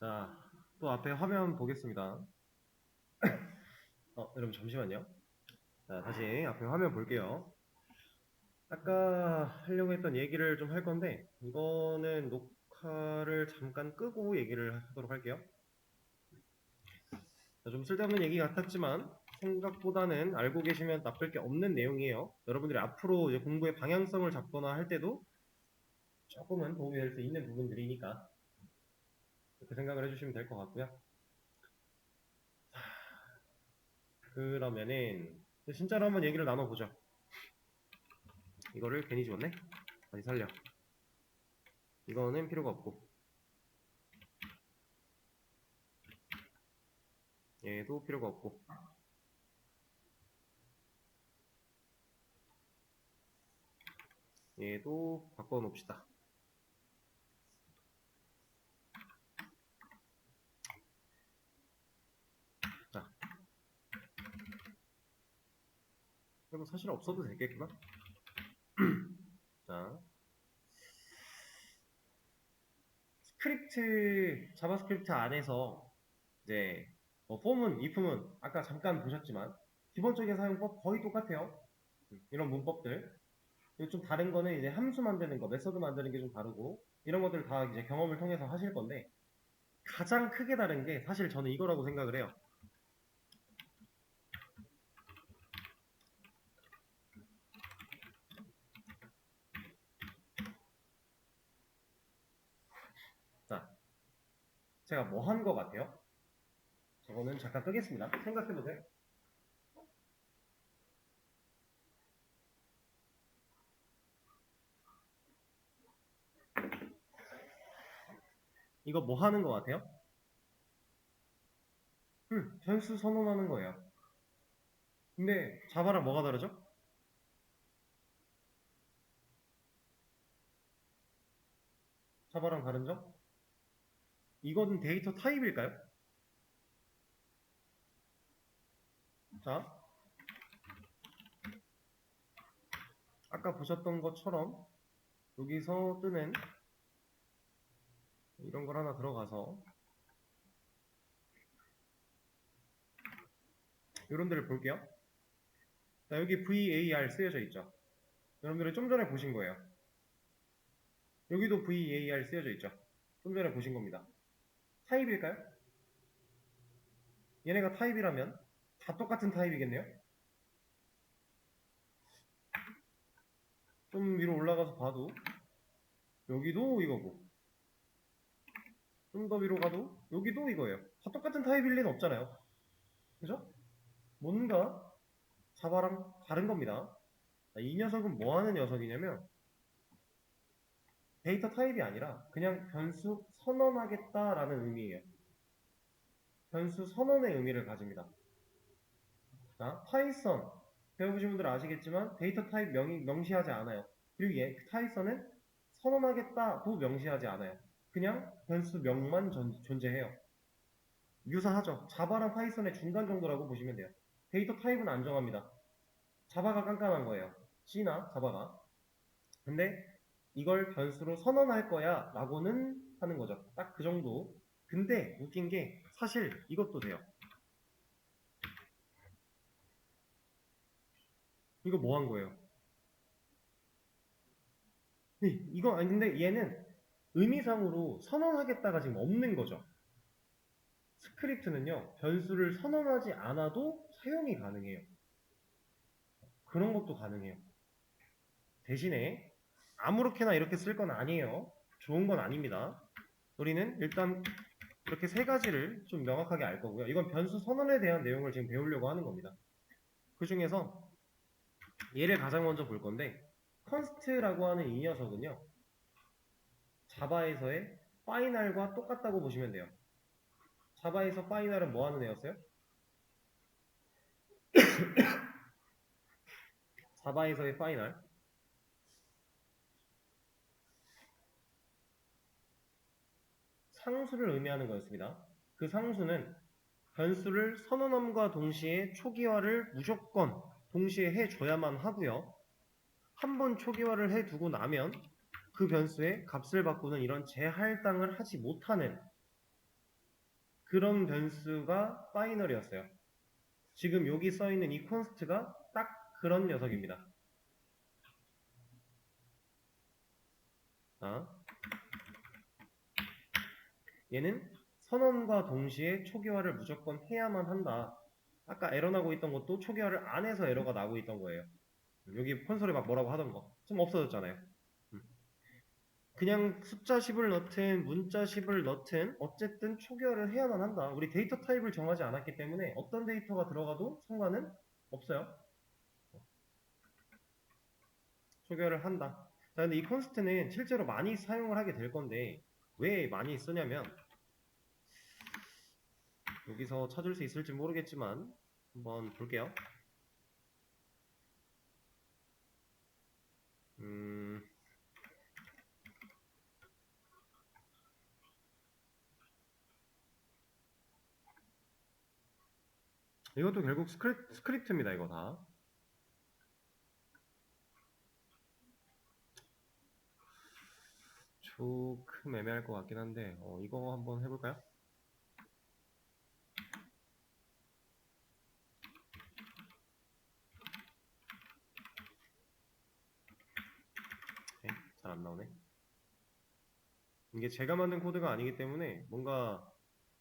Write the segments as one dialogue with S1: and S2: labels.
S1: 자, 또 앞에 화면 보겠습니다. 여러분 잠시만요. 자, 다시 앞에 화면 볼게요. 아까 하려고 했던 얘기를 좀 할 건데, 이거는 녹화를 잠깐 끄고 얘기를 하도록 할게요. 자, 좀 쓸데없는 얘기 같았지만, 생각보다는 알고 계시면 나쁠 게 없는 내용이에요. 여러분들이 앞으로 이제 공부의 방향성을 잡거나 할 때도 조금은 도움이 될 수 있는 부분들이니까, 그렇게 생각을 해주시면 될 것 같고요. 그러면은, 진짜로 한번 얘기를 나눠보죠. 이거를 괜히 지웠네? 다시 살려. 이거는 필요가 없고, 얘도 필요가 없고, 얘도 바꿔놓읍시다. 자, 이거 사실 없어도 되겠구나. 자, 자바스크립트 안에서 이제 폼은, if는 아까 잠깐 보셨지만 기본적인 사용법 거의 똑같아요. 이런 문법들. 그리고 좀 다른 거는 이제 함수 만드는 거, 메서드 만드는 게 좀 다르고 이런 것들 다 이제 경험을 통해서 하실 건데 가장 크게 다른 게 사실 저는 이거라고 생각을 해요. 자, 제가 뭐 한 거 같아요? 저거는 잠깐 끄겠습니다. 생각해보세요. 이거 뭐 하는 거 같아요? 변수 선언하는 거예요. 근데 자바랑 뭐가 다르죠? 자바랑 다른 점? 이거는 데이터 타입일까요? 자, 아까 보셨던 것처럼 여기서 뜨는 이런 걸 하나 들어가서 이런 데를 볼게요. 자, 여기 var 쓰여져 있죠. 여러분들이 좀 전에 보신 거예요. 여기도 var 쓰여져 있죠. 좀 전에 보신 겁니다. 타입일까요? 얘네가 타입이라면 다 똑같은 타입이겠네요. 좀 위로 올라가서 봐도 여기도 이거고 좀 더 위로 가도 여기도 이거예요. 다 똑같은 타입일 리는 없잖아요. 그죠? 뭔가 자바랑 다른 겁니다. 이 녀석은 뭐 하는 녀석이냐면 데이터 타입이 아니라 그냥 변수 선언하겠다라는 의미예요. 변수 선언의 의미를 가집니다. 자, 파이썬 배워보신 분들은 아시겠지만 데이터 타입 명시하지 않아요. 그리고 파이썬은 선언하겠다도 명시하지 않아요. 그냥 변수 명만 존재해요. 유사하죠. 자바랑 파이썬의 중간 정도라고 보시면 돼요. 데이터 타입은 안 정합니다. 자바가 깐깐한 거예요. C나 자바가. 근데 이걸 변수로 선언할 거야 라고는 하는 거죠. 딱 그 정도. 근데 웃긴 게 사실 이것도 돼요. 이거 뭐 한 거예요? 이거 아니 근데 얘는 의미상으로 선언하겠다가 지금 없는 거죠. 스크립트는요, 변수를 선언하지 않아도 사용이 가능해요. 그런 것도 가능해요. 대신에 아무렇게나 이렇게 쓸 건 아니에요. 좋은 건 아닙니다. 우리는 일단 이렇게 세 가지를 좀 명확하게 알 거고요. 이건 변수 선언에 대한 내용을 지금 배우려고 하는 겁니다. 그 중에서 얘를 가장 먼저 볼 건데 const라고 하는 이 녀석은요. 자바에서의 파이널과 똑같다고 보시면 돼요. 자바에서 파이널은 뭐 하는 애였어요? 자바에서의 파이널 상수를 의미하는 거였습니다. 그 상수는 변수를 선언함과 동시에 초기화를 무조건 동시에 해줘야만 하고요. 한번 초기화를 해두고 나면 그 변수의 값을 바꾸는 이런 재할당을 하지 못하는 그런 변수가 파이널이었어요. 지금 여기 써있는 이 콘스트가 딱 그런 녀석입니다. 얘는 선언과 동시에 초기화를 무조건 해야만 한다. 아까 에러 나고 있던 것도 초기화를 안 해서 에러가 나고 있던 거예요. 여기 콘솔에 막 뭐라고 하던 거 좀 없어졌잖아요. 그냥 숫자 10을 넣든 문자 10을 넣든 어쨌든 초기화를 해야만 한다. 우리 데이터 타입을 정하지 않았기 때문에 어떤 데이터가 들어가도 상관은 없어요. 초기화를 한다. 자, 근데 이 콘스트는 실제로 많이 사용을 하게 될 건데 왜 많이 쓰냐면 여기서 찾을 수 있을지 모르겠지만 한번 볼게요. 이것도 결국 스크립트입니다. 이거 다. 조금 애매할 것 같긴 한데 이거 한번 해볼까요? 잘 안 나오네. 이게 제가 만든 코드가 아니기 때문에 뭔가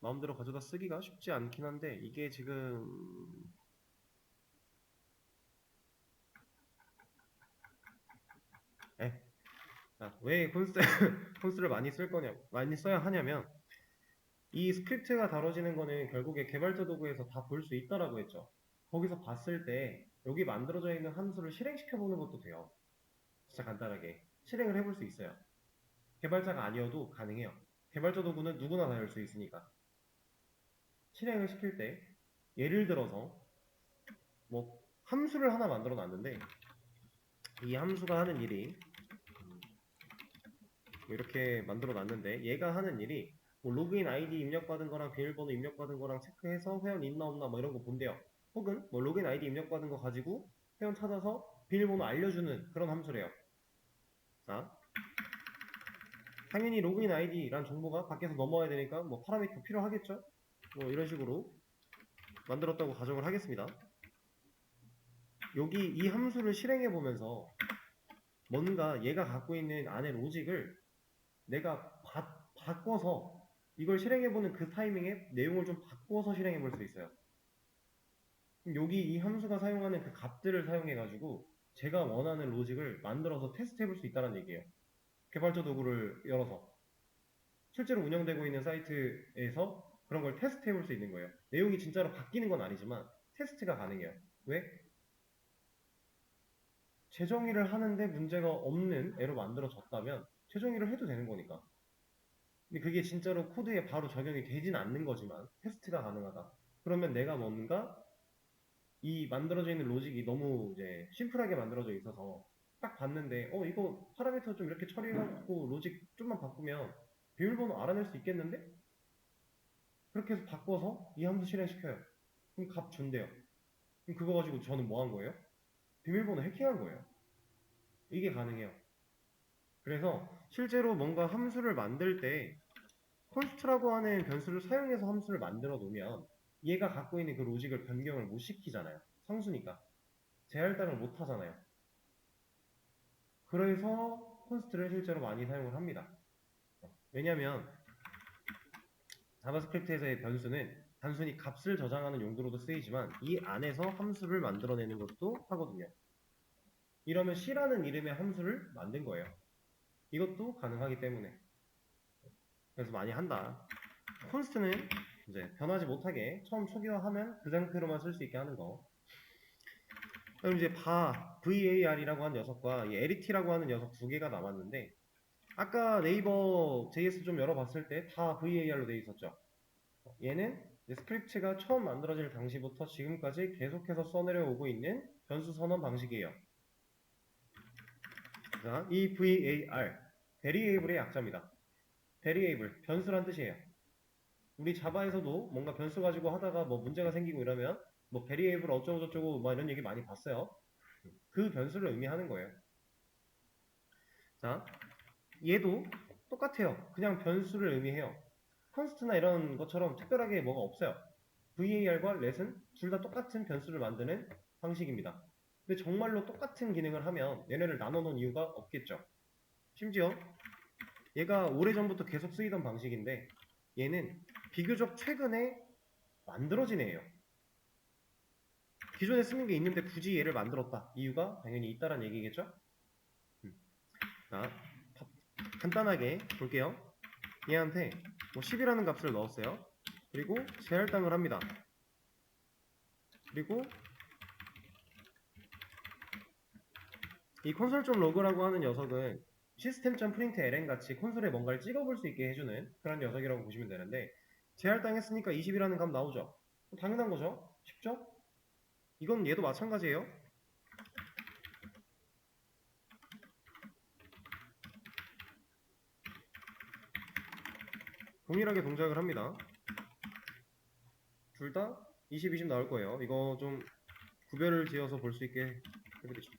S1: 마음대로 가져다 쓰기가 쉽지 않긴 한데 이게 지금 자, 왜 콘스를 많이 써야 하냐면 이 스크립트가 다뤄지는 거는 결국에 개발자 도구에서 다 볼 수 있다라고 했죠. 거기서 봤을 때 여기 만들어져 있는 함수를 실행시켜 보는 것도 돼요. 진짜 간단하게 실행을 해볼 수 있어요. 개발자가 아니어도 가능해요. 개발자 도구는 누구나 다 열 수 있으니까. 실행을 시킬 때 예를 들어서 뭐 함수를 하나 만들어 놨는데 이 함수가 하는 일이 뭐 이렇게 만들어 놨는데 얘가 하는 일이 뭐 로그인 아이디 입력받은 거랑 비밀번호 입력받은 거랑 체크해서 회원 있나 없나 뭐 이런 거 본대요. 혹은 뭐 로그인 아이디 입력받은 거 가지고 회원 찾아서 비밀번호 알려주는 그런 함수래요. 자, 당연히 로그인 아이디란 정보가 밖에서 넘어와야 되니까 뭐 파라미터 필요하겠죠? 뭐 이런 식으로 만들었다고 가정을 하겠습니다. 여기 이 함수를 실행해 보면서 뭔가 얘가 갖고 있는 안에 로직을 내가 바꿔서 이걸 실행해보는 그 타이밍에 내용을 좀 바꿔서 실행해볼 수 있어요. 그럼 여기 이 함수가 사용하는 그 값들을 사용해가지고 제가 원하는 로직을 만들어서 테스트해볼 수 있다는 얘기예요. 개발자 도구를 열어서 실제로 운영되고 있는 사이트에서 그런 걸 테스트해볼 수 있는 거예요. 내용이 진짜로 바뀌는 건 아니지만 테스트가 가능해요. 왜? 재정의를 하는데 문제가 없는 애로 만들어졌다면 재정의를 해도 되는 거니까. 근데 그게 진짜로 코드에 바로 적용이 되진 않는 거지만 테스트가 가능하다. 그러면 내가 뭔가 이 만들어져 있는 로직이 너무 이제 심플하게 만들어져 있어서 딱 봤는데 이거 파라미터 좀 이렇게 처리해갖고 로직 좀만 바꾸면 비밀번호 알아낼 수 있겠는데? 그렇게 해서 바꿔서 이 함수 실행시켜요. 그럼 값 준대요. 그럼 그거 가지고 저는 뭐 한 거예요? 비밀번호 해킹한 거예요. 이게 가능해요. 그래서 실제로 뭔가 함수를 만들 때 콘스트라고 하는 변수를 사용해서 함수를 만들어 놓으면 얘가 갖고 있는 그 로직을 변경을 못 시키잖아요. 상수니까. 재할당을 못 하잖아요. 그래서 콘스트를 실제로 많이 사용을 합니다. 왜냐면 자바스크립트에서의 변수는 단순히 값을 저장하는 용도로도 쓰이지만 이 안에서 함수를 만들어내는 것도 하거든요. 이러면 C라는 이름의 함수를 만든 거예요. 이것도 가능하기 때문에. 그래서 많이 한다. 콘스트는 이제 변하지 못하게 처음 초기화하면 그 상태로만 쓸 수 있게 하는 거. 그럼 이제 VAR이라고 하는 녀석과 이 LET라고 하는 녀석 두 개가 남았는데 아까 네이버 JS 좀 열어봤을 때 다 VAR로 되어 있었죠. 얘는 스크립트가 처음 만들어질 당시부터 지금까지 계속해서 써내려오고 있는 변수 선언 방식이에요. 자, 이 VAR, Variable의 약자입니다. Variable, 변수란 뜻이에요. 우리 자바에서도 뭔가 변수 가지고 하다가 뭐 문제가 생기고 이러면 뭐 Variable 어쩌고저쩌고 막 이런 얘기 많이 봤어요. 그 변수를 의미하는 거예요. 자, 얘도 똑같아요. 그냥 변수를 의미해요. const나 이런 것처럼 특별하게 뭐가 없어요. var과 let은 둘 다 똑같은 변수를 만드는 방식입니다. 근데 정말로 똑같은 기능을 하면 얘네를 나눠 놓은 이유가 없겠죠. 심지어 얘가 오래전부터 계속 쓰이던 방식인데 얘는 비교적 최근에 만들어진 애예요. 기존에 쓰는 게 있는데 굳이 얘를 만들었다. 이유가 당연히 있다란 얘기겠죠? 자, 간단하게 볼게요. 얘한테 뭐 10이라는 값을 넣었어요. 그리고 재할당을 합니다. 그리고 이 console.log라고 하는 녀석은 system.println 같이 콘솔에 뭔가를 찍어볼 수 있게 해주는 그런 녀석이라고 보시면 되는데 재할당했으니까 20이라는 값 나오죠. 당연한 거죠. 쉽죠? 이건 얘도 마찬가지예요. 동일하게 동작을 합니다. 둘 다 20, 20 나올 거예요. 이거 좀 구별을 지어서 볼 수 있게 해드리죠.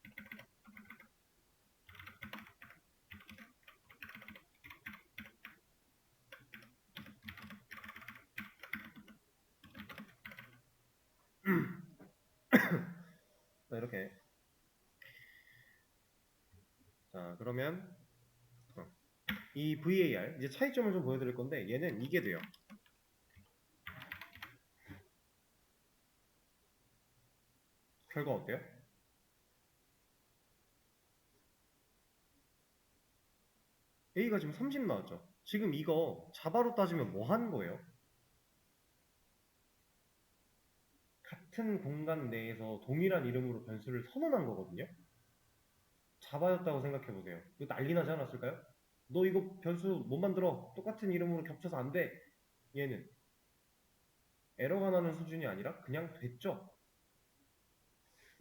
S1: 자, 이렇게. 자, 그러면 이 VAR 이제 차이점을 좀 보여드릴 건데 얘는 이게 돼요. 결과 어때요? A가 지금 30 나왔죠. 지금 이거 자바로 따지면 뭐 하는 거예요? 같은 공간 내에서 동일한 이름으로 변수를 선언한 거거든요. 자바였다고 생각해보세요. 이거 난리 나지 않았을까요? 너 이거 변수 못 만들어. 똑같은 이름으로 겹쳐서 안 돼. 얘는 에러가 나는 수준이 아니라 그냥 됐죠.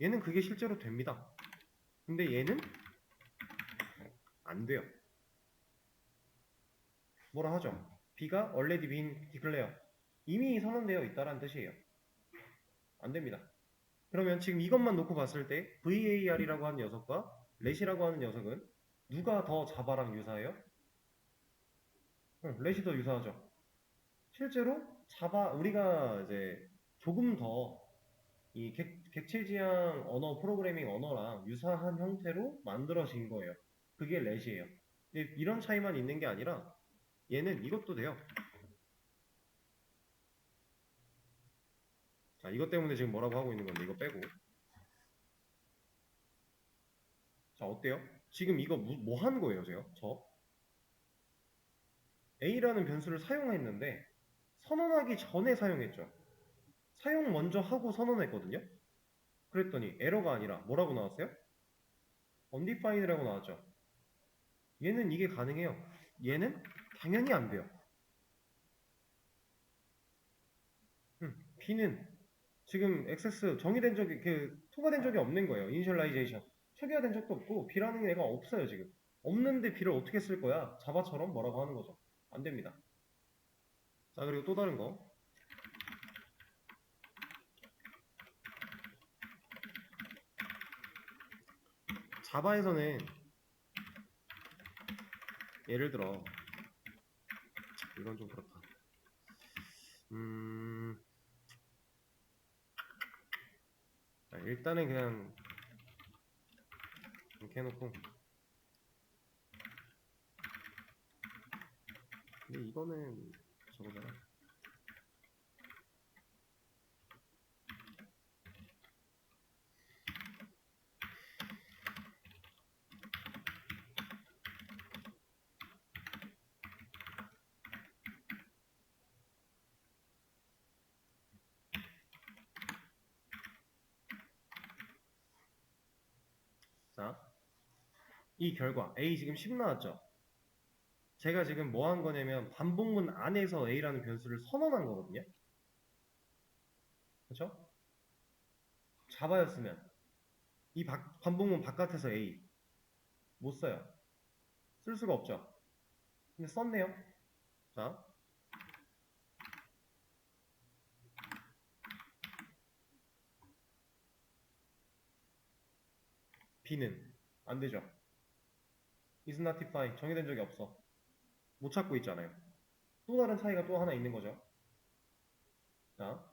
S1: 얘는 그게 실제로 됩니다. 근데 얘는 안 돼요. 뭐라 하죠? B가 already been declare. 이미 선언되어 있다는 뜻이에요. 안 됩니다. 그러면 지금 이것만 놓고 봤을 때 VAR이라고 하는 녀석과 let이라고 하는 녀석은 누가 더 자바랑 유사해요? let이 더 유사하죠. 실제로 자바 우리가 이제 조금 더 이 객체지향 언어 프로그래밍 언어랑 유사한 형태로 만들어진 거예요. 그게 let이에요. 이런 차이만 있는 게 아니라 얘는 이것도 돼요. 자, 이것 때문에 지금 뭐라고 하고 있는 건데 이거 빼고. 자, 어때요? 지금 이거 뭐 하는 거예요, 저? A라는 변수를 사용했는데 선언하기 전에 사용했죠. 사용 먼저 하고 선언했거든요. 그랬더니 에러가 아니라 뭐라고 나왔어요? undefined라고 나왔죠. 얘는 이게 가능해요. 얘는 당연히 안 돼요. B는 지금 액세스 정의된 적이 통과된 적이 없는 거예요. 이니셜라이제이션 초기화된 적도 없고 B라는 애가 없어요 지금. 없는데 B를 어떻게 쓸 거야? 자바처럼 뭐라고 하는 거죠. 안 됩니다. 자, 그리고 또 다른 거. 자바에서는 예를 들어 이건 좀 그렇다. 일단은 그냥 이렇게 해놓고 근데 이거는 저거잖아. 자, 이 결과 A 지금 10 나왔죠. 제가 지금 뭐 한 거냐면 반복문 안에서 A라는 변수를 선언한 거거든요. 그렇죠? 자바였으면 이 반복문 바깥에서 A 못 써요. 쓸 수가 없죠. 근데 썼네요. 자, B는 안 되죠. is not defined 정의된 적이 없어. 못 찾고 있잖아요. 또 다른 차이가 또 하나 있는 거죠. 자,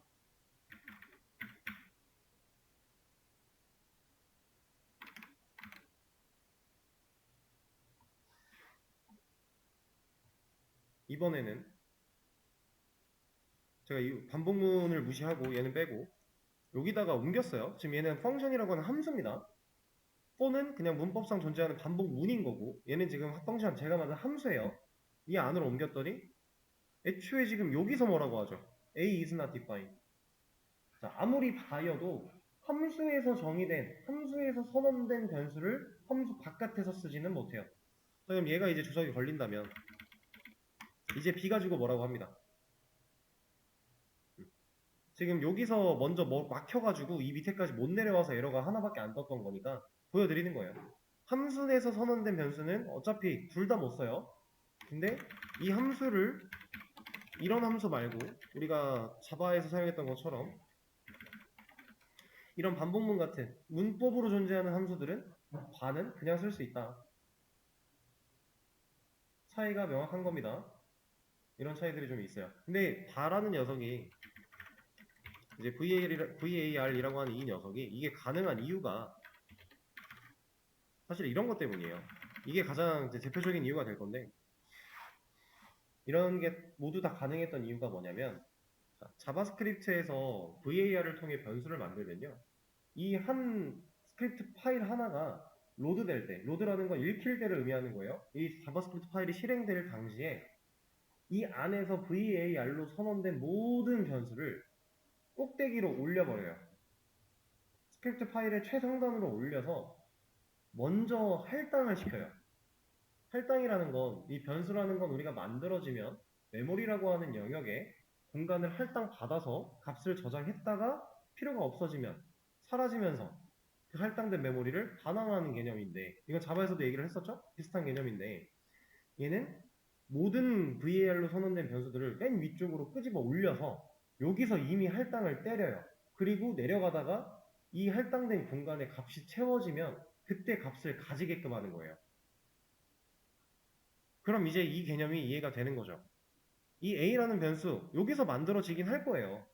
S1: 이번에는 제가 이 반복문을 무시하고 얘는 빼고 여기다가 옮겼어요. 지금 얘는 펑션이라고 하는 함수입니다. for는 그냥 문법상 존재하는 반복문인 거고 얘는 지금 펑션 제가 만든 함수예요. 이 안으로 옮겼더니 애초에 지금 여기서 뭐라고 하죠? A is not defined. 자, 아무리 봐여도 함수에서 정의된, 함수에서 선언된 변수를 함수 바깥에서 쓰지는 못해요. 그럼 얘가 이제 주석이 걸린다면 이제 B 가지고 뭐라고 합니다. 지금 여기서 먼저 뭐 막혀가지고 이 밑에까지 못 내려와서 에러가 하나밖에 안 떴던 거니까 보여드리는 거예요. 함수 내에서 선언된 변수는 어차피 둘 다 못 써요. 근데 이 함수를 이런 함수 말고 우리가 자바에서 사용했던 것처럼 이런 반복문 같은 문법으로 존재하는 함수들은 바는 그냥 쓸 수 있다. 차이가 명확한 겁니다. 이런 차이들이 좀 있어요. 근데 바라는 녀석이 이제 VAR이라고 하는 이 녀석이 이게 가능한 이유가 사실 이런 것 때문이에요. 이게 가장 이제 대표적인 이유가 될 건데 이런 게 모두 다 가능했던 이유가 뭐냐면 자바스크립트에서 VAR을 통해 변수를 만들면요. 이 한 스크립트 파일 하나가 로드될 때, 로드라는 건 읽힐 때를 의미하는 거예요. 이 자바스크립트 파일이 실행될 당시에 이 안에서 VAR로 선언된 모든 변수를 꼭대기로 올려버려요. 스크립트 파일의 최상단으로 올려서 먼저 할당을 시켜요. 할당이라는 건, 이 변수라는 건 우리가 만들어지면 메모리라고 하는 영역에 공간을 할당받아서 값을 저장했다가 필요가 없어지면 사라지면서 그 할당된 메모리를 반환하는 개념인데 이건 자바에서도 얘기를 했었죠? 비슷한 개념인데 얘는 모든 VAR로 선언된 변수들을 맨 위쪽으로 끄집어 올려서 여기서 이미 할당을 때려요. 그리고 내려가다가 이 할당된 공간에 값이 채워지면 그때 값을 가지게끔 하는 거예요. 그럼 이제 이 개념이 이해가 되는 거죠. 이 A라는 변수 여기서 만들어지긴 할 거예요.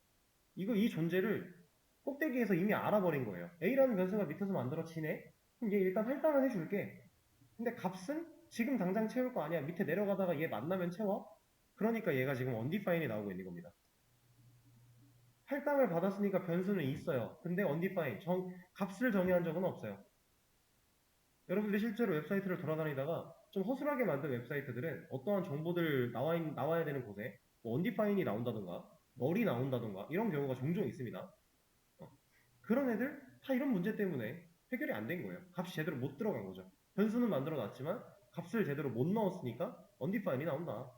S1: 이 존재를 꼭대기에서 이미 알아버린 거예요. A라는 변수가 밑에서 만들어지네? 그럼 얘 일단 할당을 해줄게. 근데 값은 지금 당장 채울 거 아니야. 밑에 내려가다가 얘 만나면 채워? 그러니까 얘가 지금 undefined이 나오고 있는 겁니다. 할당을 받았으니까 변수는 있어요. 근데 undefined, 값을 정의한 적은 없어요. 여러분들이 실제로 웹사이트를 돌아다니다가 좀 허술하게 만든 웹사이트들은 어떠한 정보들 나와야 되는 곳에 뭐 undefined이 나온다던가 널이 나온다던가 이런 경우가 종종 있습니다. 그런 애들 다 이런 문제 때문에 해결이 안 된 거예요. 값이 제대로 못 들어간 거죠. 변수는 만들어 놨지만 값을 제대로 못 넣었으니까 undefined이 나온다.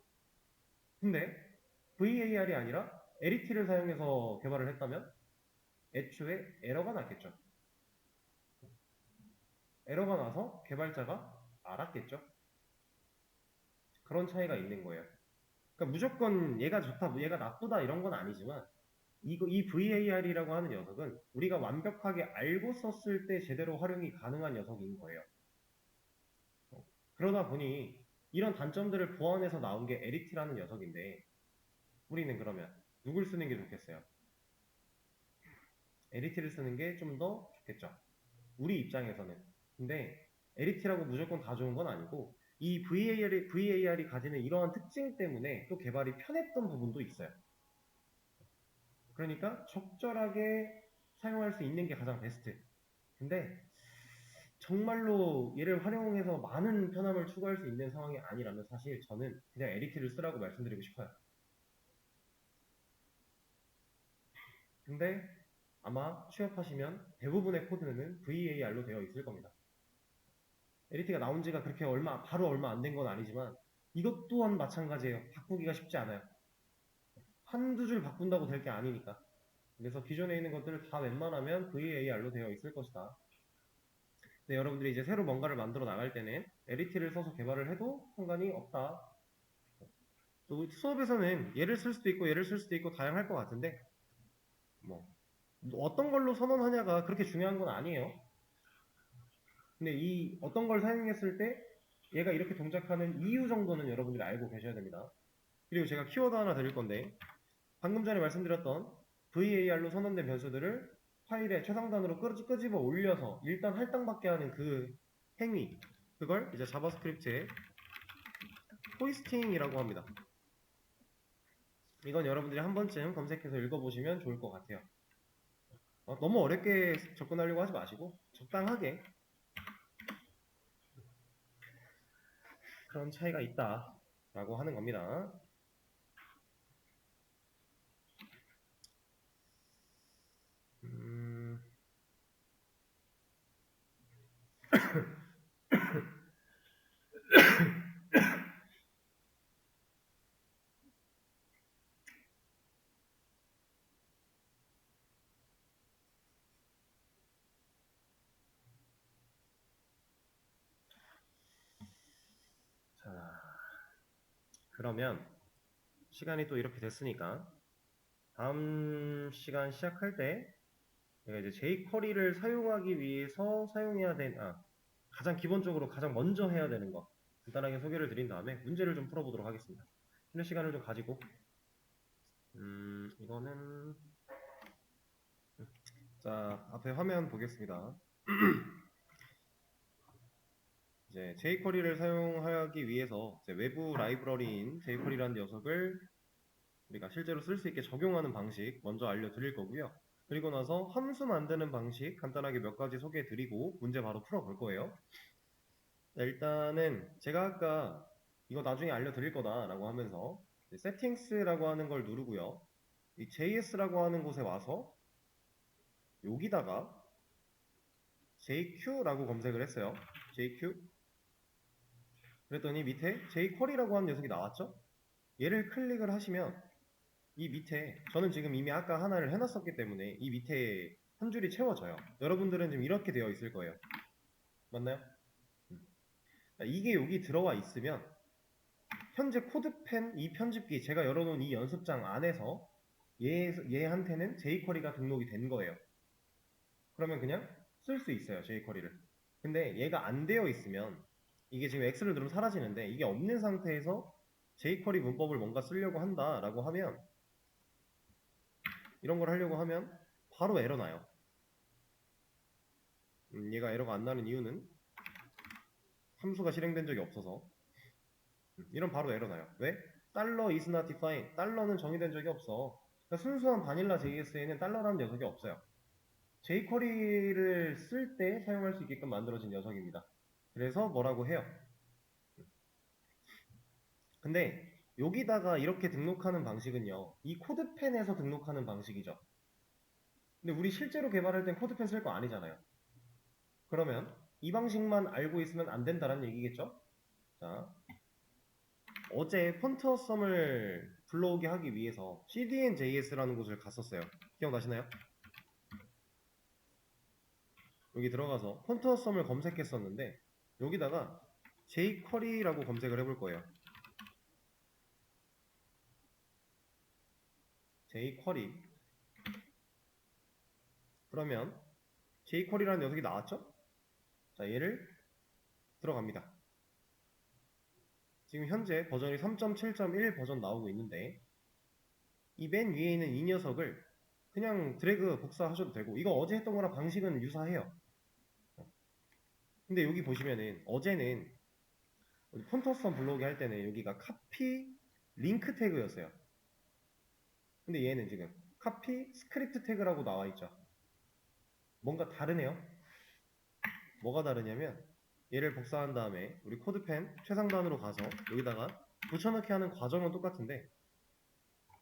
S1: 근데 VAR이 아니라 LET를 사용해서 개발을 했다면 애초에 에러가 났겠죠. 에러가 나서 개발자가 알았겠죠. 그런 차이가 있는 거예요. 그러니까 무조건 얘가 좋다, 얘가 나쁘다 이런 건 아니지만 이 VAR이라고 하는 녀석은 우리가 완벽하게 알고 썼을 때 제대로 활용이 가능한 녀석인 거예요. 그러다 보니 이런 단점들을 보완해서 나온 게 LET라는 녀석인데 우리는 그러면 누굴 쓰는 게 좋겠어요? LET를 쓰는 게 좀 더 좋겠죠. 우리 입장에서는. 근데 LET라고 무조건 다 좋은 건 아니고 이 VAR이 가지는 이러한 특징 때문에 또 개발이 편했던 부분도 있어요. 그러니까 적절하게 사용할 수 있는 게 가장 베스트. 근데 정말로 얘를 활용해서 많은 편함을 추구할 수 있는 상황이 아니라면 사실 저는 그냥 LET를 쓰라고 말씀드리고 싶어요. 근데 아마 취업하시면 대부분의 코드는 VAR로 되어 있을 겁니다. LET가 나온 지가 그렇게 바로 얼마 안 된 건 아니지만 이것 또한 마찬가지예요. 바꾸기가 쉽지 않아요. 한두 줄 바꾼다고 될 게 아니니까. 그래서 기존에 있는 것들을 다 웬만하면 VAR로 되어 있을 것이다. 근데 여러분들이 이제 새로 뭔가를 만들어 나갈 때는 LET를 써서 개발을 해도 상관이 없다. 또 수업에서는 얘를 쓸 수도 있고 얘를 쓸 수도 있고 다양할 것 같은데 뭐 어떤 걸로 선언하냐가 그렇게 중요한 건 아니에요. 근데 이 어떤 걸 사용했을 때 얘가 이렇게 동작하는 이유 정도는 여러분들이 알고 계셔야 됩니다. 그리고 제가 키워드 하나 드릴 건데, 방금 전에 말씀드렸던 VAR로 선언된 변수들을 파일에 최상단으로 끄집어 올려서 일단 할당받게 하는 그 행위, 그걸 이제 자바스크립트에 호이스팅이라고 합니다. 이건 여러분들이 한 번쯤 검색해서 읽어보시면 좋을 것 같아요. 너무 어렵게 접근하려고 하지 마시고 적당하게 그런 차이가 있다 라고 하는 겁니다. 자, 그러면 시간이 또 이렇게 됐으니까 다음 시간 시작할 때 제가 이제 jQuery를 사용하기 위해서 사용해야 되는 가장 기본적으로 가장 먼저 해야 되는 거 간단하게 소개를 드린 다음에 문제를 좀 풀어보도록 하겠습니다. 쉬는 시간을 좀 가지고 이거는 자 앞에 화면 보겠습니다. 이제 jQuery를 사용하기 위해서 이제 외부 라이브러리인 jQuery라는 녀석을 우리가 실제로 쓸 수 있게 적용하는 방식 먼저 알려드릴 거고요. 그리고 나서 함수 만드는 방식 간단하게 몇 가지 소개해 드리고 문제 바로 풀어볼 거예요. 일단은 제가 아까 이거 나중에 알려드릴 거다 라고 하면서 세팅스라고 하는 걸 누르고요. 이 JS라고 하는 곳에 와서 여기다가 JQ라고 검색을 했어요. JQ 그랬더니 밑에 jQuery라고 하는 녀석이 나왔죠? 얘를 클릭을 하시면 이 밑에 저는 지금 이미 아까 하나를 해놨었기 때문에 이 밑에 한 줄이 채워져요. 여러분들은 지금 이렇게 되어 있을 거예요. 맞나요? 이게 여기 들어와 있으면 현재 코드펜 이 편집기 제가 열어놓은 이 연습장 안에서 얘한테는 jQuery가 등록이 된 거예요. 그러면 그냥 쓸 수 있어요, jQuery를. 근데 얘가 안 되어 있으면 이게 지금 X를 누르면 사라지는데 이게 없는 상태에서 jQuery 문법을 뭔가 쓰려고 한다라고 하면 이런 걸 하려고 하면 바로 에러 나요. 얘가 에러가 안 나는 이유는 함수가 실행된 적이 없어서 이런 바로 에러 나요. 왜? $is not defined. 달러는 정의된 적이 없어. 그러니까 순수한 바닐라 JS에는 달러라는 녀석이 없어요. jQuery를 쓸 때 사용할 수 있게끔 만들어진 녀석입니다. 그래서 뭐라고 해요? 근데 여기다가 이렇게 등록하는 방식은요. 이 코드펜에서 등록하는 방식이죠. 근데 우리 실제로 개발할 땐 코드펜 쓸 거 아니잖아요. 그러면 이 방식만 알고 있으면 안 된다는 얘기겠죠? 자, 어제 폰트어썸을 불러오게 하기 위해서 cdn.js라는 곳을 갔었어요. 기억나시나요? 여기 들어가서 폰트어썸을 검색했었는데 여기다가 jQuery라고 검색을 해볼 거예요. jQuery 그러면 jQuery라는 녀석이 나왔죠? 자, 얘를 들어갑니다. 지금 현재 버전이 3.7.1 버전 나오고 있는데 이 맨 위에 있는 이 녀석을 그냥 드래그 복사하셔도 되고 이거 어제 했던 거랑 방식은 유사해요. 근데 여기 보시면은 어제는 폰트어썸 불러오게 할 때는 여기가 카피 링크 태그였어요. 근데 얘는 지금 카피 스크립트 태그라고 나와 있죠. 뭔가 다르네요. 뭐가 다르냐면 얘를 복사한 다음에 우리 코드펜 최상단으로 가서 여기다가 붙여넣기 하는 과정은 똑같은데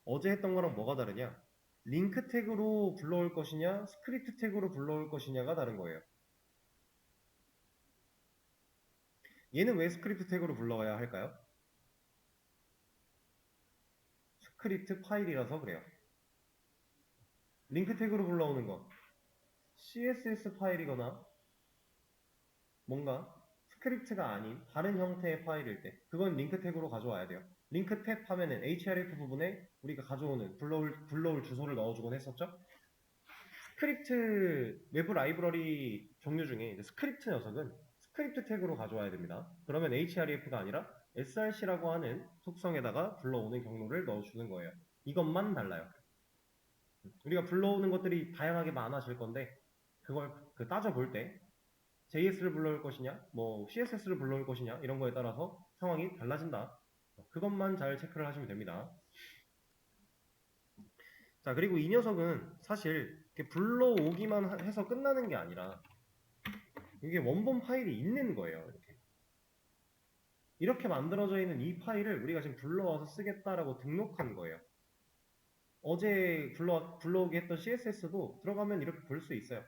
S1: 어제 했던 거랑 뭐가 다르냐? 링크 태그로 불러올 것이냐 스크립트 태그로 불러올 것이냐가 다른 거예요. 얘는 왜 스크립트 태그로 불러와야 할까요? 스크립트 파일이라서 그래요. 링크 태그로 불러오는 건 CSS 파일이거나 뭔가 스크립트가 아닌 다른 형태의 파일일 때 그건 링크 태그로 가져와야 돼요. 링크 탭 하면은 href 부분에 우리가 가져오는 불러올 주소를 넣어주곤 했었죠. 스크립트 외부 라이브러리 종류 중에 스크립트 녀석은 스크립트 태그로 가져와야 됩니다. 그러면 href가 아니라 src라고 하는 속성에다가 불러오는 경로를 넣어주는 거예요. 이것만 달라요. 우리가 불러오는 것들이 다양하게 많아질 건데 그걸 따져볼 때 JS를 불러올 것이냐, 뭐 CSS를 불러올 것이냐 이런 거에 따라서 상황이 달라진다. 그것만 잘 체크를 하시면 됩니다. 자, 그리고 이 녀석은 사실 이렇게 불러오기만 해서 끝나는 게 아니라 이게 원본 파일이 있는 거예요. 이렇게 만들어져 있는 이 파일을 우리가 지금 불러와서 쓰겠다라고 등록한 거예요. 어제 불러오게 했던 CSS도 들어가면 이렇게 볼 수 있어요.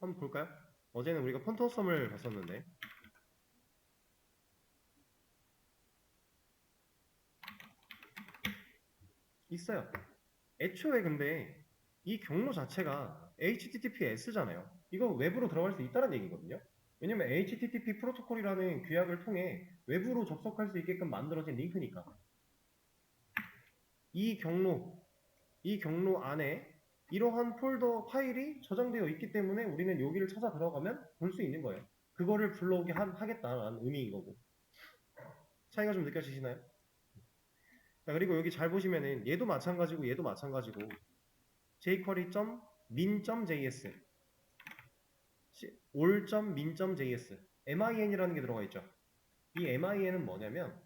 S1: 한번 볼까요? 어제는 우리가 폰트어썸을 봤었는데 있어요. 애초에 근데 이 경로 자체가 HTTPS잖아요. 이거 외부로 들어갈 수 있다는 얘기거든요. 왜냐면 HTTP 프로토콜이라는 규약을 통해 외부로 접속할 수 있게끔 만들어진 링크니까. 이 경로 안에 이러한 폴더 파일이 저장되어 있기 때문에 우리는 여기를 찾아 들어가면 볼 수 있는 거예요. 그거를 불러오게 하겠다라는 의미인 거고. 차이가 좀 느껴지시나요? 자, 그리고 여기 잘 보시면은 얘도 마찬가지고 얘도 마찬가지고 jQuery.min.js all.min.js min이라는 게 들어가 있죠. 이 min은 뭐냐면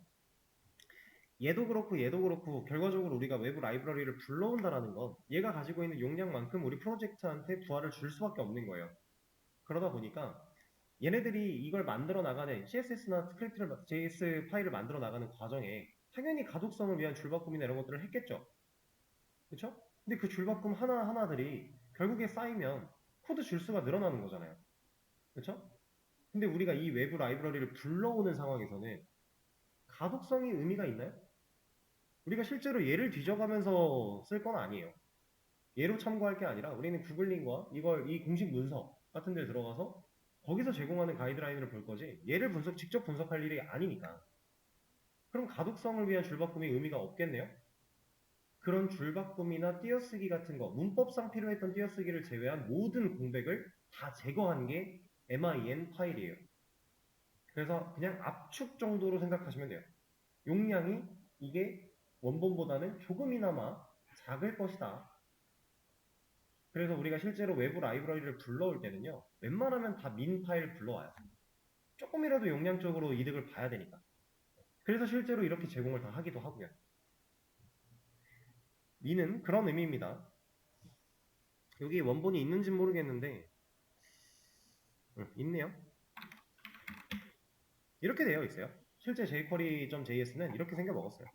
S1: 얘도 그렇고 결과적으로 우리가 외부 라이브러리를 불러온다라는 건 얘가 가지고 있는 용량만큼 우리 프로젝트한테 부하를 줄 수밖에 없는 거예요. 그러다 보니까 얘네들이 이걸 만들어 나가는 CSS나 스크립트를 JS 파일을 만들어 나가는 과정에 당연히 가독성을 위한 줄바꿈이나 이런 것들을 했겠죠. 그렇죠? 근데 그 줄바꿈 하나하나들이 결국에 쌓이면 코드 줄수가 늘어나는 거잖아요. 그렇죠? 근데 우리가 이 외부 라이브러리를 불러오는 상황에서는 가독성이 의미가 있나요? 우리가 실제로 얘를 뒤져가면서 쓸 건 아니에요. 얘로 참고할 게 아니라 우리는 구글링과 이 공식 문서 같은 데 들어가서 거기서 제공하는 가이드라인을 볼 거지 얘를 직접 분석할 일이 아니니까. 그럼 가독성을 위한 줄바꿈이 의미가 없겠네요? 그런 줄바꿈이나 띄어쓰기 같은 거, 문법상 필요했던 띄어쓰기를 제외한 모든 공백을 다 제거한 게 min 파일이에요. 그래서 그냥 압축 정도로 생각하시면 돼요. 용량이 이게 원본보다는 조금이나마 작을 것이다. 그래서 우리가 실제로 외부 라이브러리를 불러올 때는요, 웬만하면 다 민 파일 불러와요. 조금이라도 용량적으로 이득을 봐야 되니까. 그래서 실제로 이렇게 제공을 다 하기도 하고요. 민은 그런 의미입니다. 여기 원본이 있는지 모르겠는데 있네요. 이렇게 되어 있어요. 실제 jQuery.js는 이렇게 생겨 먹었어요.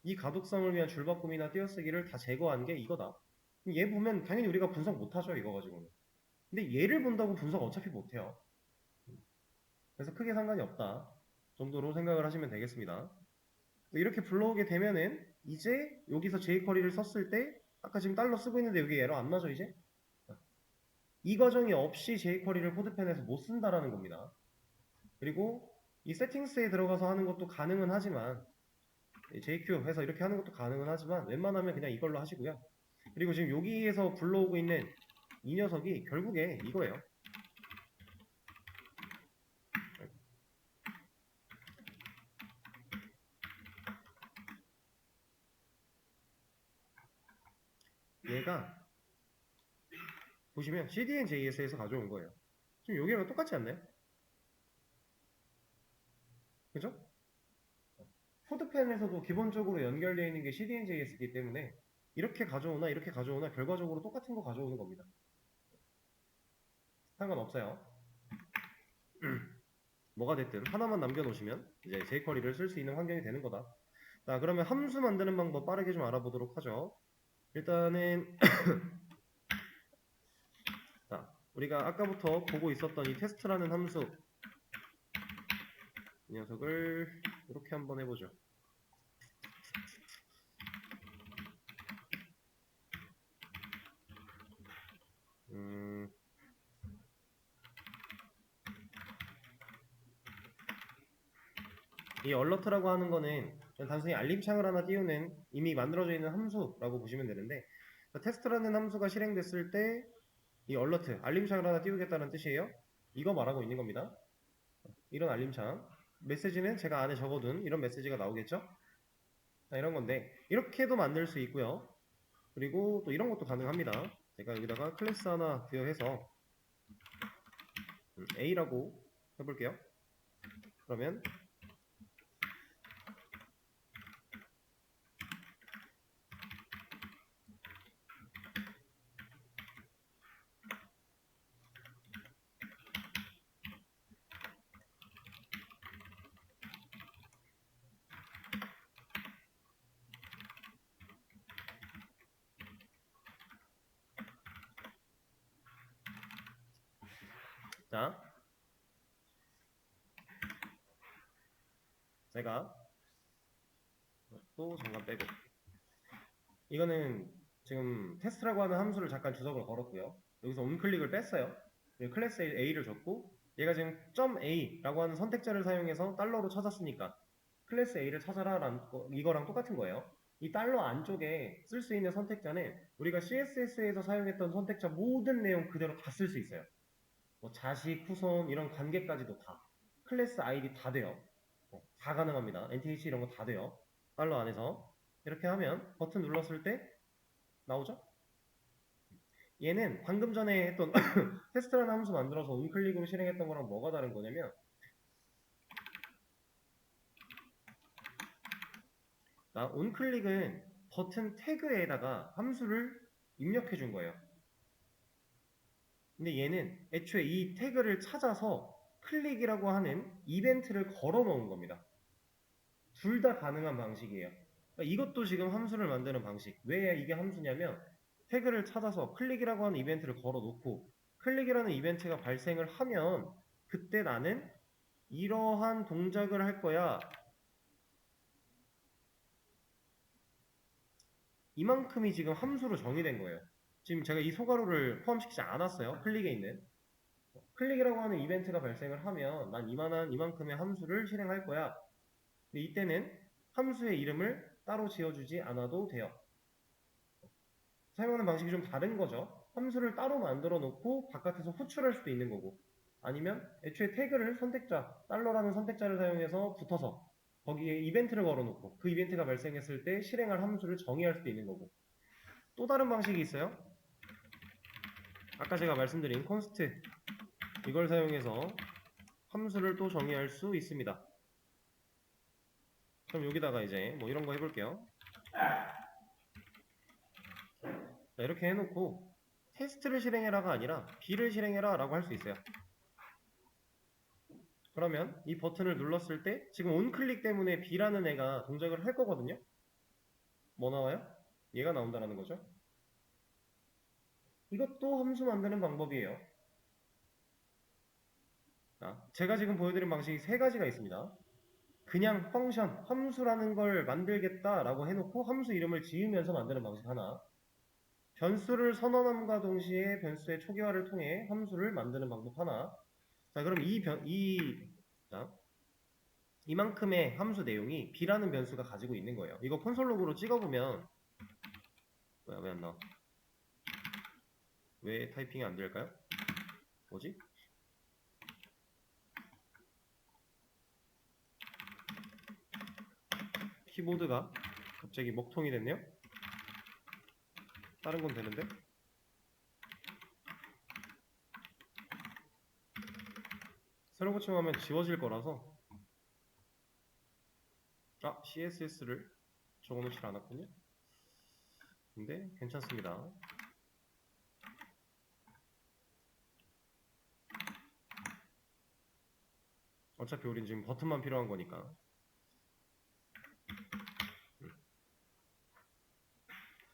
S1: 이 가독성을 위한 줄바꿈이나 띄어쓰기를 다 제거한 게 이거다. 얘 보면 당연히 우리가 분석 못하죠, 이거 가지고는. 근데 얘를 본다고 분석 어차피 못해요. 그래서 크게 상관이 없다 정도로 생각을 하시면 되겠습니다. 이렇게 불러오게 되면은 이제 여기서 jQuery를 썼을 때 아까 지금 달러 쓰고 있는데 여기 에러 안 나죠 이제? 이 과정이 없이 jQuery를 코드펜에서 못 쓴다라는 겁니다. 그리고 이 세팅스에 들어가서 하는 것도 가능은 하지만 JQ 해서 이렇게 하는 것도 가능은 하지만 웬만하면 그냥 이걸로 하시고요. 그리고 지금 여기에서 불러오고 있는 이 녀석이 결국에 이거예요. 얘가 보시면 CDN.js에서 가져온 거예요. 지금 여기랑 똑같지 않나요? 그죠? 코드펜에서도 기본적으로 연결되어 있는 게 CDN.js이기 때문에 이렇게 가져오나 결과적으로 똑같은 거 가져오는 겁니다. 상관없어요. 뭐가 됐든 하나만 남겨놓으시면 이제 jQuery를 쓸 수 있는 환경이 되는 거다. 자, 그러면 함수 만드는 방법 빠르게 좀 알아보도록 하죠. 일단은 자, 우리가 아까부터 보고 있었던 이 테스트라는 함수 이 녀석을 이렇게 한번 해보죠. 이 alert 하는 거는 단순히 알림창을 하나 띄우는 이미 만들어져 있는 함수라고 보시면 되는데 테스트라는 함수가 실행됐을 때 이 alert, 알림창을 하나 띄우겠다는 뜻이에요. 이거 말하고 있는 겁니다. 이런 알림창. 메시지는 제가 안에 적어둔 이런 메시지가 나오겠죠? 자, 이런 건데 이렇게도 만들 수 있고요. 그리고 또 이런 것도 가능합니다. 제가 여기다가 클래스 하나 부여해서 A라고 해볼게요. 그러면 자, 제가 또 잠깐 빼고 이거는 지금 테스트라고 하는 함수를 잠깐 주석을 걸었고요. 여기서 onClick을 뺐어요. 그리고 클래스 A를 줬고 얘가 지금 .a라고 하는 선택자를 사용해서 달러로 찾았으니까 클래스 A를 찾아라라는 이거랑 똑같은 거예요. 이 달러 안쪽에 쓸 수 있는 선택자는 우리가 CSS에서 사용했던 선택자 모든 내용 그대로 다 쓸 수 있어요. 뭐 자식, 후손 이런 관계까지도 다 클래스 아이디 다 돼요. 다 가능합니다. NTH 이런 거 다 돼요. 달러 안에서 이렇게 하면 버튼 눌렀을 때 나오죠? 얘는 방금 전에 했던 테스트라는 함수 만들어서 onClick으로 실행했던 거랑 뭐가 다른 거냐면 onClick은 버튼 태그에다가 함수를 입력해 준 거예요. 근데 얘는 애초에 이 태그를 찾아서 클릭이라고 하는 이벤트를 걸어 놓은 겁니다. 둘 다 가능한 방식이에요. 그러니까 이것도 지금 함수를 만드는 방식. 왜 이게 함수냐면 태그를 찾아서 클릭이라고 하는 이벤트를 걸어 놓고 클릭이라는 이벤트가 발생을 하면 그때 나는 이러한 동작을 할 거야. 이만큼이 지금 함수로 정의된 거예요. 지금 제가 이 소괄호를 포함시키지 않았어요. 클릭에 있는. 클릭이라고 하는 이벤트가 발생을 하면 난 이만큼의 함수를 실행할 거야. 근데 이때는 함수의 이름을 따로 지어주지 않아도 돼요. 사용하는 방식이 좀 다른 거죠. 함수를 따로 만들어 놓고 바깥에서 호출할 수도 있는 거고 아니면 애초에 태그를 선택자, 달러라는 선택자를 사용해서 붙어서 거기에 이벤트를 걸어놓고 그 이벤트가 발생했을 때 실행할 함수를 정의할 수도 있는 거고 또 다른 방식이 있어요. 아까 제가 말씀드린 const 이걸 사용해서 함수를 또 정의할 수 있습니다. 그럼 여기다가 이제 뭐 이런 거 해볼게요. 자, 이렇게 해놓고 테스트를 실행해라가 아니라 B를 실행해라 라고 할 수 있어요. 그러면 이 버튼을 눌렀을 때 지금 onClick 때문에 B라는 애가 동작을 할 거거든요. 뭐 나와요? 얘가 나온다는 거죠. 이것도 함수 만드는 방법이에요. 자, 제가 지금 보여드린 방식이 세 가지가 있습니다. 그냥 펑션, 함수라는 걸 만들겠다라고 해놓고 함수 이름을 지으면서 만드는 방식 하나. 변수를 선언함과 동시에 변수의 초기화를 통해 함수를 만드는 방법 하나. 자, 그럼 자, 이만큼의 함수 내용이 B라는 변수가 가지고 있는 거예요. 이거 콘솔 로그로 찍어보면 뭐야, 왜 안 나와? 왜 타이핑이 안 될까요? 뭐지? 키보드가 갑자기 먹통이 됐네요? 다른 건 되는데? 새로 고침하면 지워질 거라서 CSS를 적어놓질 않았군요. 근데 괜찮습니다. 어차피 우린 지금 버튼만 필요한 거니까.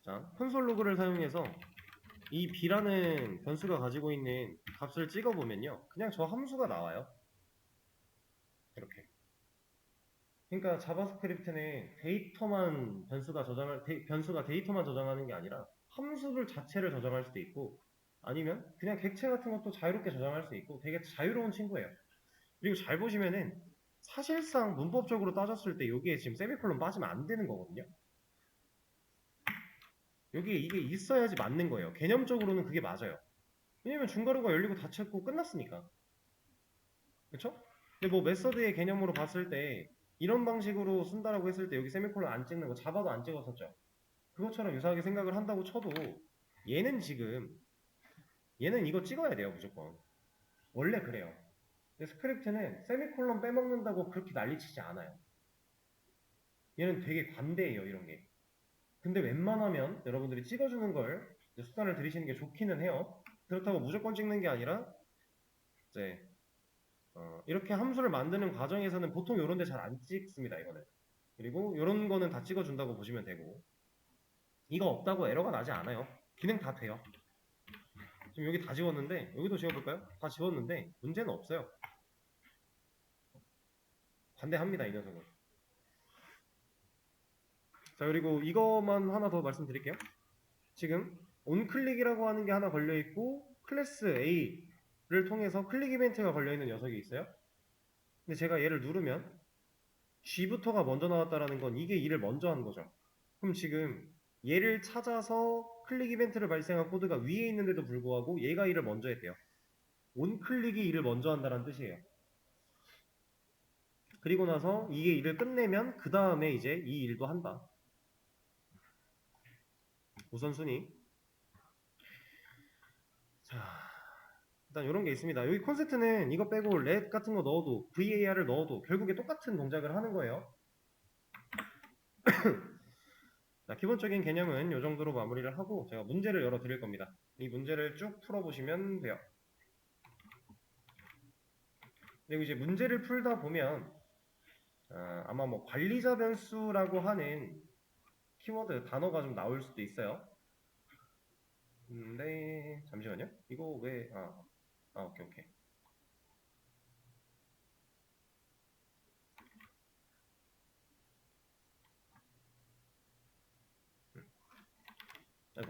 S1: 자, 콘솔 로그를 사용해서 이 B라는 변수가 가지고 있는 값을 찍어보면요. 그냥 저 함수가 나와요. 이렇게. 그러니까 자바스크립트는 변수가 데이터만 저장하는 게 아니라 함수들 자체를 저장할 수도 있고 아니면 그냥 객체 같은 것도 자유롭게 저장할 수 있고 되게 자유로운 친구예요. 그리고 잘 보시면은 사실상 문법적으로 따졌을 때 여기에 지금 세미콜론 빠지면 안 되는 거거든요. 여기에 이게 있어야지 맞는 거예요. 개념적으로는 그게 맞아요. 왜냐면 중괄호가 열리고 닫혔고 끝났으니까. 그쵸? 근데 뭐 메서드의 개념으로 봤을 때 이런 방식으로 쓴다라고 했을 때 여기 세미콜론 안 찍는 거 잡아도 안 찍었었죠. 그것처럼 유사하게 생각을 한다고 쳐도 얘는 지금 얘는 이거 찍어야 돼요 무조건. 원래 그래요. 근데 스크립트는 세미콜론 빼먹는다고 그렇게 난리치지 않아요. 얘는 되게 관대해요 이런 게. 근데 웬만하면 여러분들이 찍어주는 걸 습관을 들이시는 게 좋기는 해요. 그렇다고 무조건 찍는 게 아니라 이제 이렇게 함수를 만드는 과정에서는 보통 이런 데 잘 안 찍습니다 이거는. 그리고 이런 거는 다 찍어준다고 보시면 되고, 이거 없다고 에러가 나지 않아요. 기능 다 돼요. 지금 여기 다 지웠는데, 여기도 지워볼까요? 다 지웠는데 문제는 없어요. 관대합니다 이 녀석은. 자, 그리고 이것만 하나 더 말씀드릴게요. 지금 온클릭이라고 하는 게 하나 걸려있고 클래스 A를 통해서 클릭 이벤트가 걸려있는 녀석이 있어요. 근데 제가 얘를 누르면 G부터가 먼저 나왔다라는 건 이게 일을 먼저 한 거죠. 그럼 지금 얘를 찾아서 클릭 이벤트를 발생한 코드가 위에 있는데도 불구하고 얘가 일을 먼저 했대요. 온클릭이 일을 먼저 한다는 뜻이에요. 그리고 나서 이게 일을 끝내면 그 다음에 이제 이 일도 한다. 우선순위. 자, 일단 이런 게 있습니다. 여기 콘셉트는 이거 빼고 let 같은 거 넣어도 var을 넣어도 결국에 똑같은 동작을 하는 거예요. 자, 기본적인 개념은 이 정도로 마무리를 하고 제가 문제를 열어 드릴 겁니다. 이 문제를 쭉 풀어보시면 돼요. 그리고 이제 문제를 풀다 보면 아마 뭐 관리자 변수라고 하는 키워드 단어가 좀 나올 수도 있어요. 근데 잠시만요. 이거 왜 오케이. 아이고.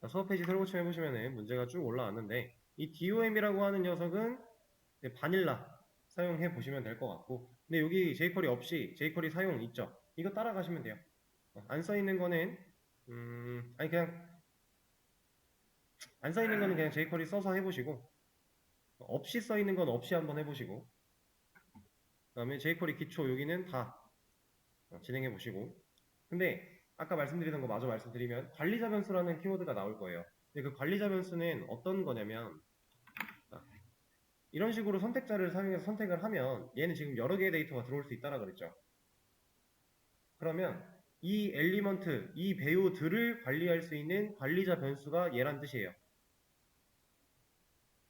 S1: 수업 페이지 새로 고침해보시면 문제가 쭉 올라왔는데 이 DOM이라고 하는 녀석은 바닐라 사용해 보시면 될 것 같고, 근데 여기 jQuery 없이 jQuery 사용 있죠? 이거 따라가시면 돼요. 안 써있는 거는 아니 그냥 안 써있는 거는 그냥 jQuery 써서 해보시고, 없이 써있는 건 없이 한번 해보시고, 그 다음에 jQuery 기초 여기는 다 진행해 보시고. 근데 아까 말씀드리던 거 마저 말씀드리면 관리자 변수라는 키워드가 나올 거예요. 근데 그 관리자 변수는 어떤 거냐면 이런 식으로 선택자를 사용해서 선택을 하면 얘는 지금 여러 개의 데이터가 들어올 수 있다라 그랬죠. 그러면 이 엘리먼트, 이 배우들을 관리할 수 있는 관리자 변수가 얘란 뜻이에요.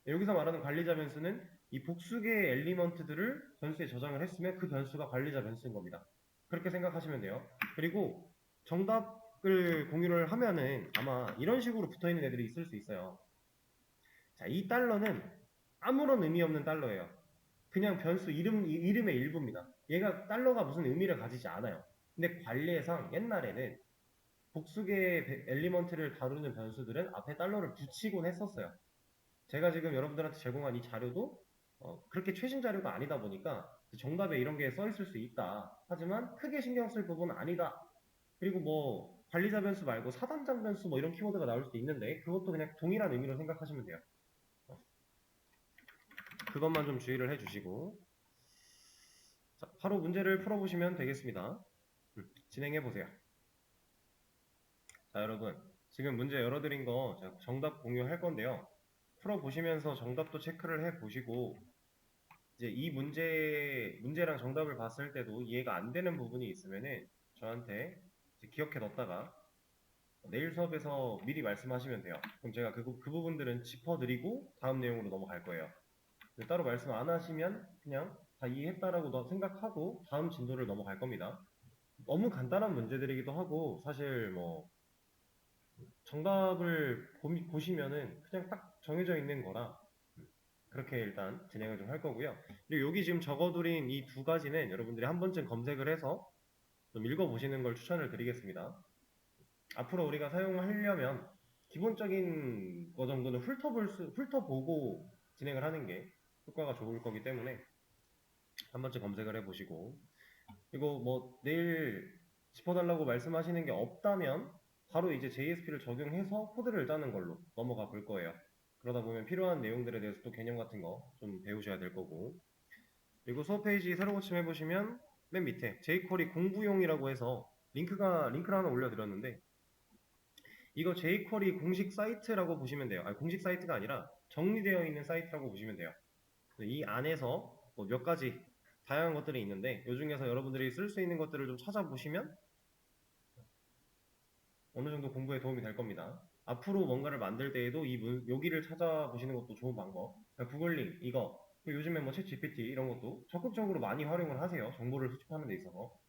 S1: 여기서 말하는 관리자 변수는 이 복수계의 엘리먼트들을 변수에 저장을 했으면 그 변수가 관리자 변수인 겁니다. 그렇게 생각하시면 돼요. 그리고 정답을 공유를 하면은 아마 이런 식으로 붙어있는 애들이 있을 수 있어요. 자, 이 달러는 아무런 의미 없는 달러예요. 그냥 변수 이름의 일부입니다. 얘가 달러가 무슨 의미를 가지지 않아요. 근데 관례상 옛날에는 복수계의 엘리먼트를 다루는 변수들은 앞에 달러를 붙이곤 했었어요. 제가 지금 여러분들한테 제공한 이 자료도 그렇게 최신 자료가 아니다 보니까 정답에 이런 게 써 있을 수 있다. 하지만 크게 신경 쓸 부분은 아니다. 그리고 뭐 관리자 변수 말고 사단장 변수 뭐 이런 키워드가 나올 수도 있는데 그것도 그냥 동일한 의미로 생각하시면 돼요. 그것만 좀 주의를 해주시고, 자, 바로 문제를 풀어보시면 되겠습니다. 진행해보세요. 자, 여러분 지금 문제 열어드린 거 제가 정답 공유할 건데요. 풀어보시면서 정답도 체크를 해보시고, 이제 이 문제랑 정답을 봤을 때도 이해가 안 되는 부분이 있으면은 저한테 기억해 뒀다가 내일 수업에서 미리 말씀하시면 돼요. 그럼 제가 그 부분들은 짚어드리고 다음 내용으로 넘어갈 거예요. 따로 말씀 안 하시면 그냥 다 이해했다라고 생각하고 다음 진도를 넘어갈 겁니다. 너무 간단한 문제들이기도 하고 사실 뭐 정답을 보시면은 그냥 딱 정해져 있는 거라 그렇게 일단 진행을 좀 할 거고요. 그리고 여기 지금 적어드린 이 두 가지는 여러분들이 한 번쯤 검색을 해서 좀 읽어보시는 걸 추천을 드리겠습니다. 앞으로 우리가 사용하려면 기본적인 거 정도는 훑어보고 진행을 하는 게 효과가 좋을 거기 때문에 한 번쯤 검색을 해보시고, 그리고 뭐 내일 짚어달라고 말씀하시는 게 없다면 바로 이제 JSP를 적용해서 코드를 짜는 걸로 넘어가 볼 거예요. 그러다 보면 필요한 내용들에 대해서 또 개념 같은 거 좀 배우셔야 될 거고. 그리고 수업 페이지 새로 고침해 보시면 맨 밑에 jQuery 공부용이라고 해서 링크를 하나 올려드렸는데, 이거 jQuery 공식 사이트라고 보시면 돼요. 아니, 공식 사이트가 아니라 정리되어 있는 사이트라고 보시면 돼요. 이 안에서 뭐 몇 가지 다양한 것들이 있는데, 이 중에서 여러분들이 쓸 수 있는 것들을 좀 찾아보시면 어느 정도 공부에 도움이 될 겁니다. 앞으로 뭔가를 만들 때에도 여기를 찾아보시는 것도 좋은 방법. 구글링, 이거, 그리고 요즘에 뭐 챗 GPT 이런 것도 적극적으로 많이 활용을 하세요. 정보를 수집하는 데 있어서.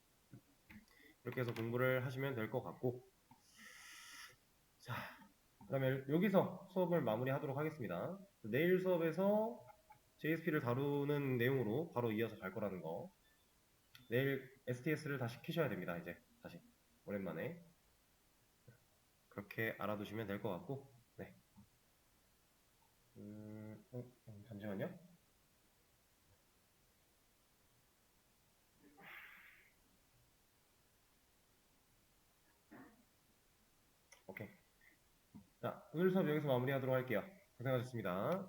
S1: 이렇게 해서 공부를 하시면 될 것 같고. 자, 그러면 여기서 수업을 마무리하도록 하겠습니다. 내일 수업에서 JSP를 다루는 내용으로 바로 이어서 갈 거라는 거. 내일 STS를 다시 키셔야 됩니다. 이제 다시 오랜만에 그렇게 알아두시면 될 것 같고. 네. 잠시만요. 오케이. 자, 오늘 수업 여기서 마무리하도록 할게요. 고생하셨습니다.